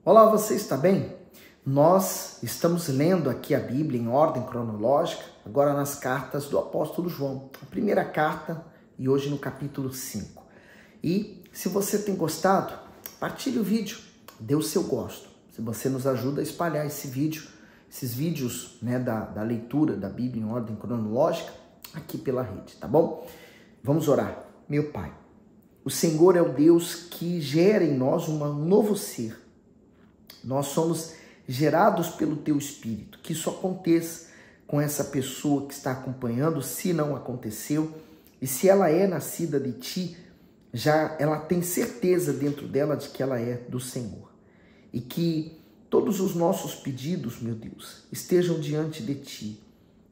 Olá, você está bem? Nós estamos lendo aqui a Bíblia em ordem cronológica, agora nas cartas do apóstolo João, a primeira carta e hoje no capítulo 5. E se você tem gostado, partilhe o vídeo, dê o seu gosto. Se você nos ajuda a espalhar esse vídeo, esses vídeos da leitura da Bíblia em ordem cronológica aqui pela rede, tá bom? Vamos orar. Meu Pai, o Senhor é o Deus que gera em nós um novo ser. Nós somos gerados pelo Teu Espírito. Que isso aconteça com essa pessoa que está acompanhando, se não aconteceu. E se ela é nascida de Ti, já ela tem certeza dentro dela de que ela é do Senhor. E que todos os nossos pedidos, meu Deus, estejam diante de Ti.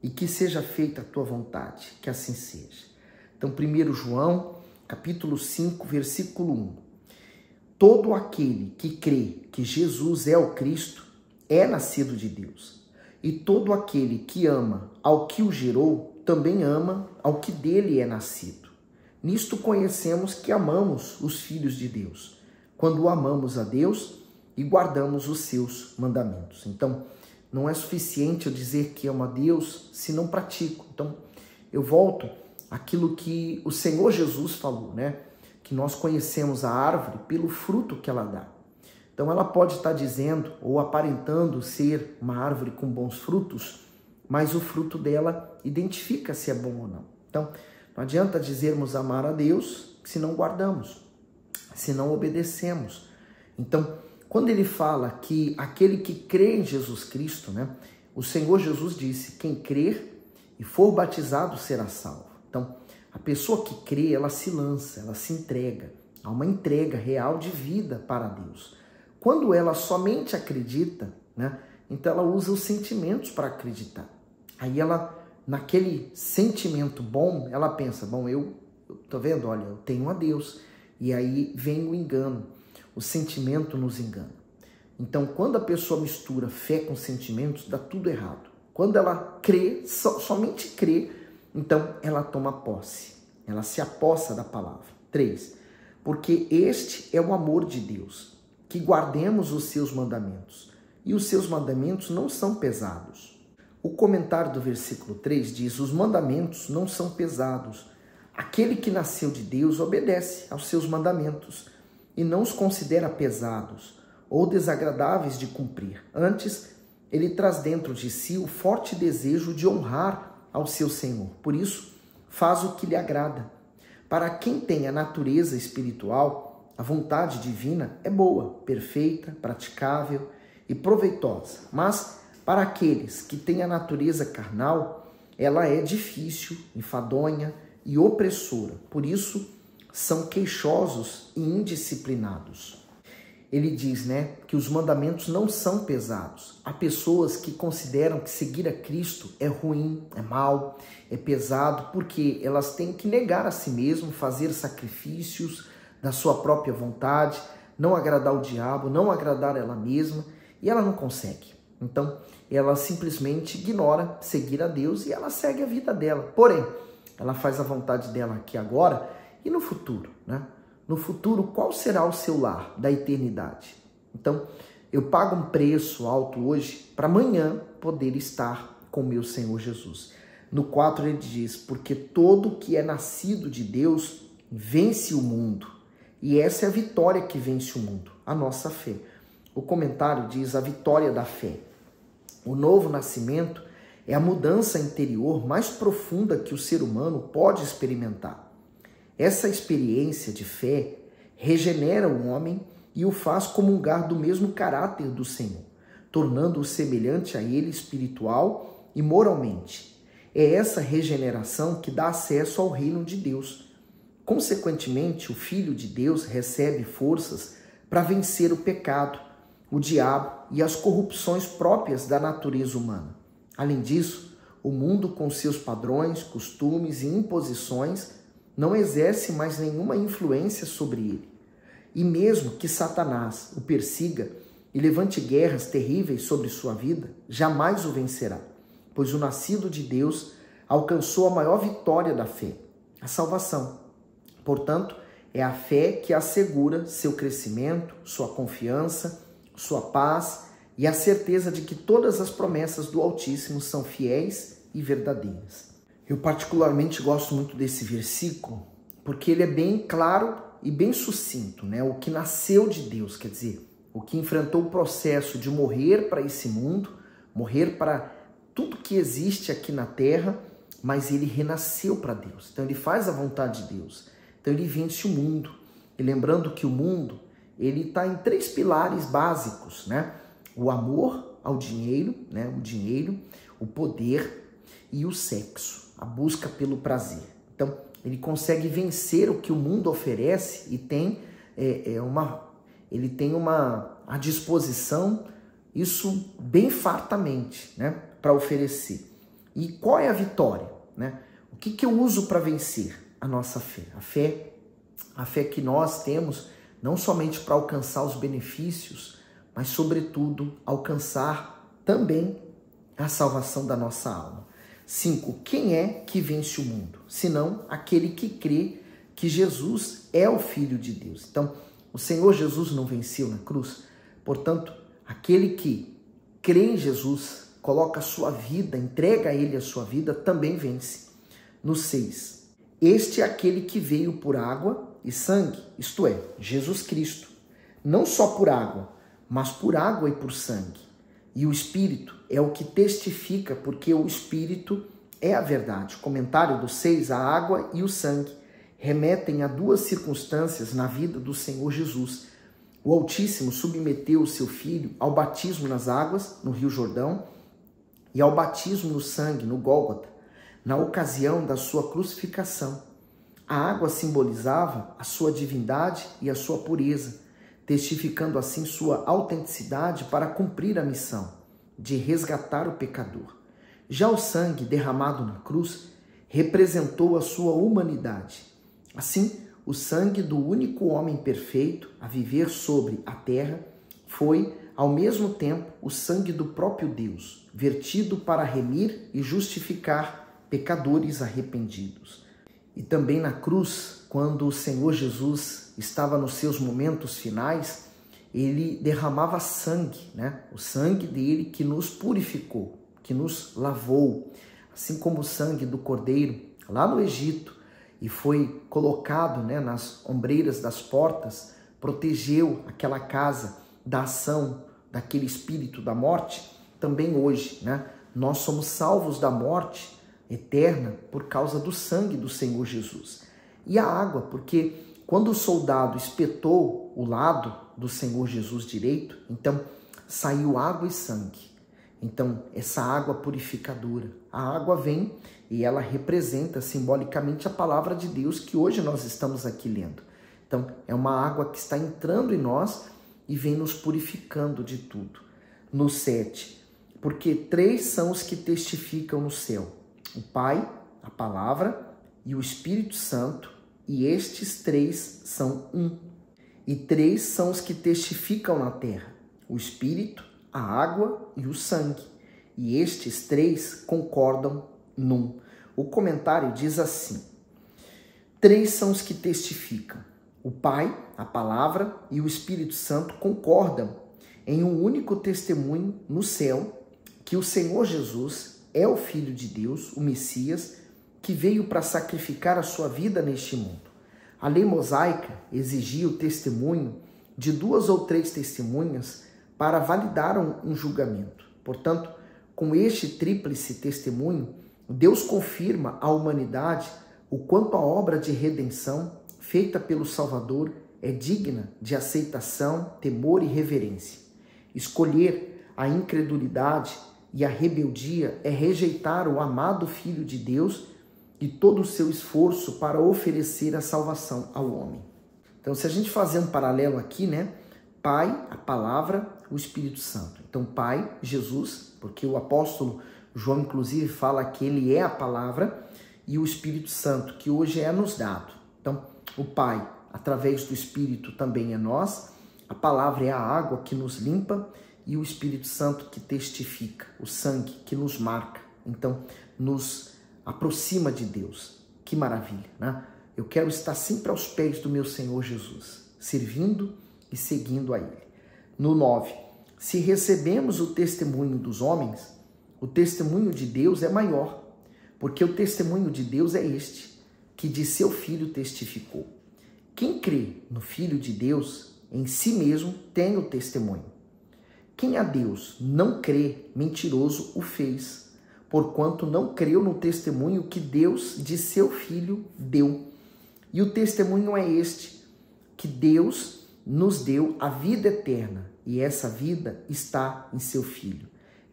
E que seja feita a Tua vontade, que assim seja. Então, 1 João, capítulo 5, versículo 1. Todo aquele que crê que Jesus é o Cristo é nascido de Deus. E todo aquele que ama ao que o gerou, também ama ao que dele é nascido. Nisto conhecemos que amamos os filhos de Deus, quando amamos a Deus e guardamos os seus mandamentos. Então, não é suficiente eu dizer que amo a Deus se não pratico. Então, eu volto àquilo que o Senhor Jesus falou, que nós conhecemos a árvore pelo fruto que ela dá. Então ela pode estar dizendo ou aparentando ser uma árvore com bons frutos, mas o fruto dela identifica se é bom ou não. Então não adianta dizermos amar a Deus se não guardamos, se não obedecemos. Então quando ele fala que aquele que crê em Jesus Cristo, o Senhor Jesus disse, quem crer e for batizado será salvo. Então a pessoa que crê, ela se lança, ela se entrega. Há uma entrega real de vida para Deus. Quando ela somente acredita, então ela usa os sentimentos para acreditar. Aí ela, naquele sentimento bom, ela pensa, eu tô vendo, olha, eu tenho a Deus. E aí vem o engano. O sentimento nos engana. Então, quando a pessoa mistura fé com sentimentos, dá tudo errado. Quando ela crê, somente crê, então ela toma posse, ela se apossa da palavra. 3. Porque este é o amor de Deus, que guardemos os seus mandamentos, e os seus mandamentos não são pesados. O comentário do versículo 3 diz, os mandamentos não são pesados. Aquele que nasceu de Deus obedece aos seus mandamentos, e não os considera pesados ou desagradáveis de cumprir. Antes, ele traz dentro de si o forte desejo de honrar ao seu Senhor. Por isso, faz o que lhe agrada. Para quem tem a natureza espiritual, a vontade divina é boa, perfeita, praticável e proveitosa. Mas para aqueles que têm a natureza carnal, ela é difícil, enfadonha e opressora. Por isso, são queixosos e indisciplinados. Ele diz, que os mandamentos não são pesados. Há pessoas que consideram que seguir a Cristo é ruim, é mal, é pesado, porque elas têm que negar a si mesmo, fazer sacrifícios da sua própria vontade, não agradar o diabo, não agradar ela mesma, e ela não consegue. Então, ela simplesmente ignora seguir a Deus e ela segue a vida dela. Porém, ela faz a vontade dela aqui agora e no futuro, No futuro, qual será o seu lar da eternidade? Então, eu pago um preço alto hoje para amanhã poder estar com meu Senhor Jesus. No 4 ele diz, porque todo que é nascido de Deus vence o mundo. E essa é a vitória que vence o mundo, a nossa fé. O comentário diz a vitória da fé. O novo nascimento é a mudança interior mais profunda que o ser humano pode experimentar. Essa experiência de fé regenera o homem e o faz comungar do mesmo caráter do Senhor, tornando-o semelhante a ele espiritual e moralmente. É essa regeneração que dá acesso ao reino de Deus. Consequentemente, o Filho de Deus recebe forças para vencer o pecado, o diabo e as corrupções próprias da natureza humana. Além disso, o mundo com seus padrões, costumes e imposições não exerce mais nenhuma influência sobre ele. E mesmo que Satanás o persiga e levante guerras terríveis sobre sua vida, jamais o vencerá, pois o nascido de Deus alcançou a maior vitória da fé, a salvação. Portanto, é a fé que assegura seu crescimento, sua confiança, sua paz e a certeza de que todas as promessas do Altíssimo são fiéis e verdadeiras. Eu particularmente gosto muito desse versículo, porque ele é bem claro e bem sucinto, né? O que nasceu de Deus, quer dizer, o que enfrentou o processo de morrer para esse mundo, morrer para tudo que existe aqui na terra, mas ele renasceu para Deus. Então ele faz a vontade de Deus. Então ele vence o mundo. E lembrando que o mundo, ele está em 3 pilares básicos, né? O amor ao dinheiro, né? O dinheiro, o poder e o sexo, a busca pelo prazer. Então ele consegue vencer o que o mundo oferece e tem ele tem à disposição isso bem fartamente, né, para oferecer. E qual é a vitória, né? O que eu uso para vencer? A nossa fé. A fé que nós temos não somente para alcançar os benefícios, mas sobretudo alcançar também a salvação da nossa alma. 5. Quem é que vence o mundo? Senão aquele que crê que Jesus é o Filho de Deus. Então, o Senhor Jesus não venceu na cruz. Portanto, aquele que crê em Jesus, coloca a sua vida, entrega a Ele a sua vida, também vence. No 6. Este é aquele que veio por água e sangue, isto é, Jesus Cristo. Não só por água, mas por água e por sangue. E o Espírito é o que testifica, porque o Espírito é a verdade. Comentário do 6, a água e o sangue remetem a 2 circunstâncias na vida do Senhor Jesus. O Altíssimo submeteu o seu Filho ao batismo nas águas, no Rio Jordão, e ao batismo no sangue, no Gólgota, na ocasião da sua crucificação. A água simbolizava a sua divindade e a sua pureza, testificando assim sua autenticidade para cumprir a missão de resgatar o pecador. Já o sangue derramado na cruz representou a sua humanidade. Assim, o sangue do único homem perfeito a viver sobre a terra foi, ao mesmo tempo, o sangue do próprio Deus, vertido para remir e justificar pecadores arrependidos. E também na cruz, quando o Senhor Jesus estava nos seus momentos finais, ele derramava sangue, né? O sangue dele que nos purificou, que nos lavou, assim como o sangue do cordeiro lá no Egito, e foi colocado, né, nas ombreiras das portas, protegeu aquela casa da ação daquele espírito da morte. Também hoje, né, nós somos salvos da morte eterna por causa do sangue do Senhor Jesus. E a água, porque quando o soldado espetou o lado do Senhor Jesus direito, então saiu água e sangue. Então, essa água purificadora, a água vem e ela representa simbolicamente a palavra de Deus que hoje nós estamos aqui lendo. Então, é uma água que está entrando em nós e vem nos purificando de tudo. No 7, porque 3 são os que testificam no céu: o Pai, a palavra e o Espírito Santo, e estes 3 são um. E 3 são os que testificam na terra: o Espírito, a água e o sangue. E estes 3 concordam num. O comentário diz assim: 3 são os que testificam. O Pai, a palavra e o Espírito Santo concordam em um único testemunho no céu que o Senhor Jesus é o Filho de Deus, o Messias, que veio para sacrificar a sua vida neste mundo. A lei mosaica exigia o testemunho de 2 ou 3 testemunhas para validar um julgamento. Portanto, com este tríplice testemunho, Deus confirma à humanidade o quanto a obra de redenção feita pelo Salvador é digna de aceitação, temor e reverência. Escolher a incredulidade e a rebeldia é rejeitar o amado Filho de Deus e todo o seu esforço para oferecer a salvação ao homem. Então, se a gente fazer um paralelo aqui, né? Pai, a palavra, o Espírito Santo. Então, Pai, Jesus, porque o apóstolo João, inclusive, fala que ele é a palavra, e o Espírito Santo, que hoje é nos dado. Então, o Pai, através do Espírito, também é nós. A palavra é a água que nos limpa e o Espírito Santo que testifica, o sangue que nos marca. Então, nos aproxima de Deus. Que maravilha, né? Eu quero estar sempre aos pés do meu Senhor Jesus, servindo e seguindo a Ele. No 9, Se recebemos o testemunho dos homens, o testemunho de Deus é maior, porque o testemunho de Deus é este, que de seu Filho testificou. Quem crê no Filho de Deus, em si mesmo tem o testemunho. Quem a Deus não crê, mentiroso o fez, porquanto não creu no testemunho que Deus de seu Filho deu. E o testemunho é este, que Deus nos deu a vida eterna, e essa vida está em seu Filho.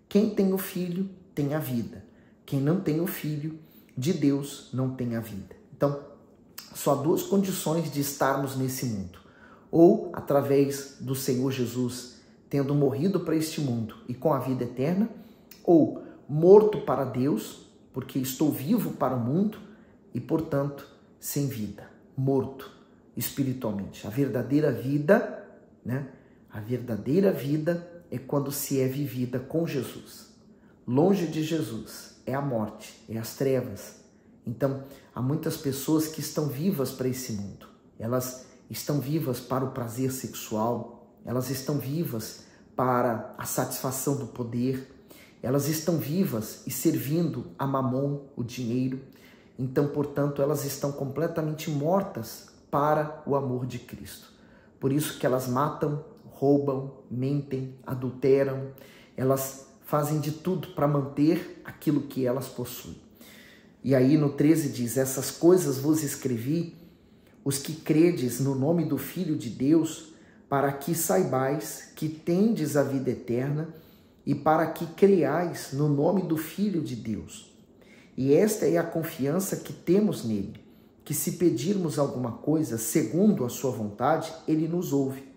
Quem tem o Filho tem a vida. Quem não tem o Filho de Deus não tem a vida. Então, só há duas condições de estarmos nesse mundo. Ou através do Senhor Jesus, tendo morrido para este mundo e com a vida eterna, ou morto para Deus, porque estou vivo para o mundo e, portanto, sem vida, morto espiritualmente. A verdadeira vida, né? A verdadeira vida é quando se é vivida com Jesus. Longe de Jesus é a morte, é as trevas. Então, há muitas pessoas que estão vivas para esse mundo. Elas estão vivas para o prazer sexual, elas estão vivas para a satisfação do poder, elas estão vivas e servindo a Mamon, o dinheiro. Então, portanto, elas estão completamente mortas para o amor de Cristo. Por isso que elas matam, roubam, mentem, adulteram, elas fazem de tudo para manter aquilo que elas possuem. E aí no 13 diz, essas coisas vos escrevi, os que credes no nome do Filho de Deus, para que saibais que tendes a vida eterna e para que creiais no nome do Filho de Deus. E esta é a confiança que temos nele, que se pedirmos alguma coisa segundo a sua vontade, ele nos ouve.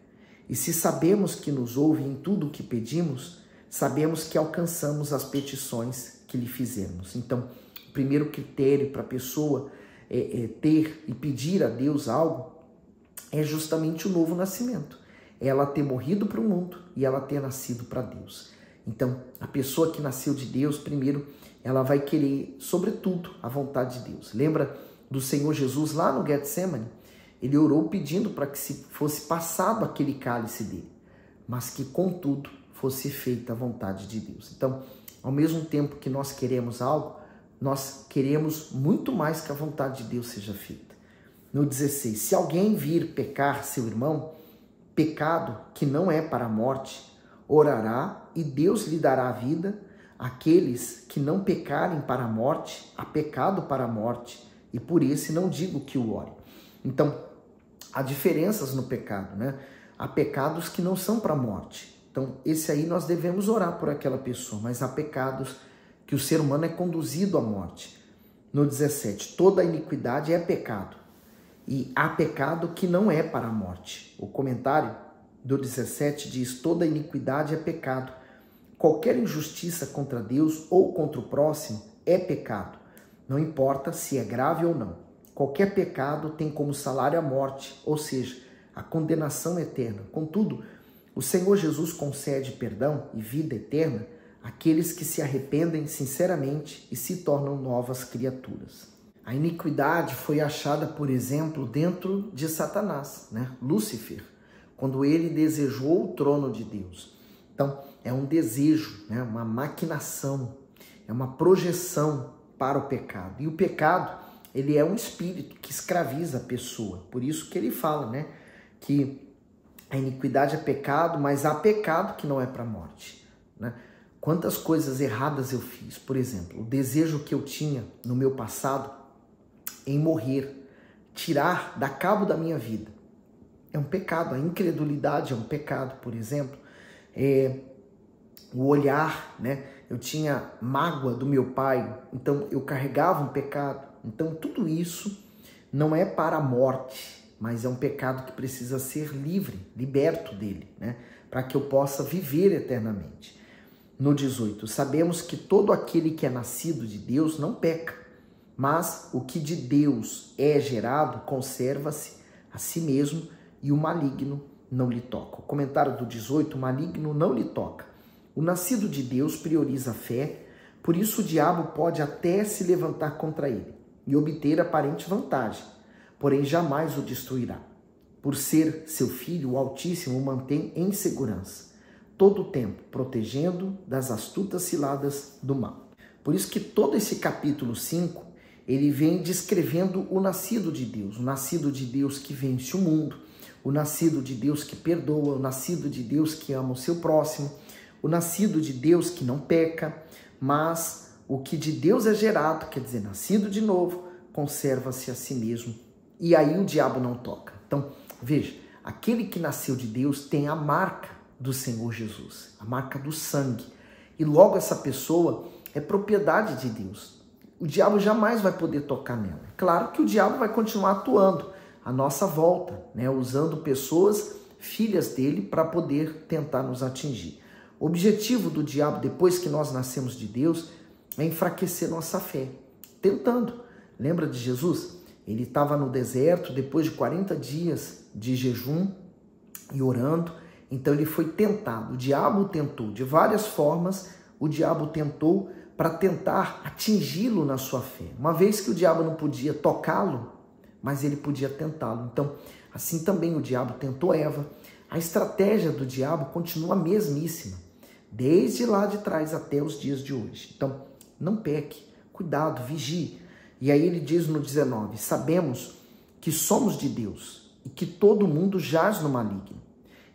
E se sabemos que nos ouve em tudo o que pedimos, sabemos que alcançamos as petições que lhe fizemos. Então, o primeiro critério para a pessoa ter e pedir a Deus algo é justamente o novo nascimento. É ela ter morrido para o mundo e ela ter nascido para Deus. Então, a pessoa que nasceu de Deus, primeiro, ela vai querer, sobretudo, a vontade de Deus. Lembra do Senhor Jesus lá no Getsemane? Ele orou pedindo para que se fosse passado aquele cálice dele, mas que, contudo, fosse feita a vontade de Deus. Então, ao mesmo tempo que nós queremos algo, nós queremos muito mais que a vontade de Deus seja feita. No 16, se alguém vir pecar seu irmão, pecado que não é para a morte, orará e Deus lhe dará a vida. Aqueles que não pecarem para a morte, há pecado para a morte, e por esse não digo que o ore. Então, há diferenças no pecado, né? Há pecados que não são para a morte. Então, esse aí nós devemos orar por aquela pessoa, mas há pecados que o ser humano é conduzido à morte. No 17, toda iniquidade é pecado, e há pecado que não é para a morte. O comentário do 17 diz, toda iniquidade é pecado. Qualquer injustiça contra Deus ou contra o próximo é pecado. Não importa se é grave ou não. Qualquer pecado tem como salário a morte, ou seja, a condenação eterna. Contudo, o Senhor Jesus concede perdão e vida eterna àqueles que se arrependem sinceramente e se tornam novas criaturas. A iniquidade foi achada, por exemplo, dentro de Satanás, né? Lúcifer, quando ele desejou o trono de Deus. Então, é um desejo, né? Uma maquinação, é uma projeção para o pecado. E o pecado, ele é um espírito que escraviza a pessoa. Por isso que ele fala, né? Que a iniquidade é pecado, mas há pecado que não é para a morte, né? Quantas coisas erradas eu fiz, por exemplo, o desejo que eu tinha no meu passado em morrer, tirar da cabo da minha vida, é um pecado. A incredulidade é um pecado, por exemplo. O olhar, né? Eu tinha mágoa do meu pai, então eu carregava um pecado. Então tudo isso não é para a morte, mas é um pecado que precisa ser livre, liberto dele, né? Para que eu possa viver eternamente. No 18, sabemos que todo aquele que é nascido de Deus não peca, mas o que de Deus é gerado conserva-se a si mesmo e o maligno não lhe toca. O comentário do 18, o maligno não lhe toca. O nascido de Deus prioriza a fé, por isso o diabo pode até se levantar contra ele e obter aparente vantagem, porém jamais o destruirá. Por ser seu filho, o Altíssimo o mantém em segurança. todo o tempo, protegendo das astutas ciladas do mal. Por isso que todo esse capítulo 5, ele vem descrevendo o nascido de Deus, o nascido de Deus que vence o mundo, o nascido de Deus que perdoa, o nascido de Deus que ama o seu próximo, o nascido de Deus que não peca, mas o que de Deus é gerado, quer dizer, nascido de novo, conserva-se a si mesmo. E aí o diabo não toca. Então, veja, aquele que nasceu de Deus tem a marca do Senhor Jesus, a marca do sangue. E logo essa pessoa é propriedade de Deus. O diabo jamais vai poder tocar nela. Claro que o diabo vai continuar atuando à nossa volta, né? Usando pessoas, filhas dele, para poder tentar nos atingir. O objetivo do diabo, depois que nós nascemos de Deus, é enfraquecer nossa fé, tentando. Lembra de Jesus? Ele estava no deserto, depois de 40 dias de jejum e orando, então ele foi tentado. O diabo tentou, de várias formas, o diabo tentou para tentar atingi-lo na sua fé. Uma vez que o diabo não podia tocá-lo, mas ele podia tentá-lo. Então, assim também o diabo tentou Eva. A estratégia do diabo continua a mesmíssima, desde lá de trás até os dias de hoje. Então, não peque, cuidado, vigie. E aí ele diz no 19, sabemos que somos de Deus e que todo mundo jaz no maligno.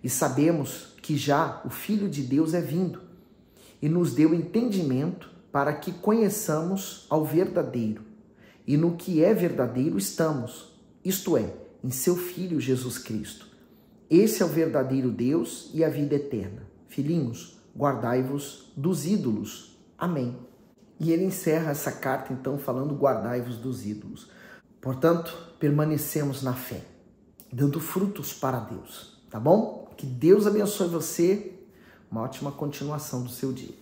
E sabemos que já o Filho de Deus é vindo e nos deu entendimento para que conheçamos ao verdadeiro. E no que é verdadeiro estamos, isto é, em seu Filho Jesus Cristo. Esse é o verdadeiro Deus e a vida eterna. Filhinhos, guardai-vos dos ídolos. Amém. E ele encerra essa carta, então, falando, guardai-vos dos ídolos. Portanto, permanecemos na fé, dando frutos para Deus, tá bom? Que Deus abençoe você. Uma ótima continuação do seu dia.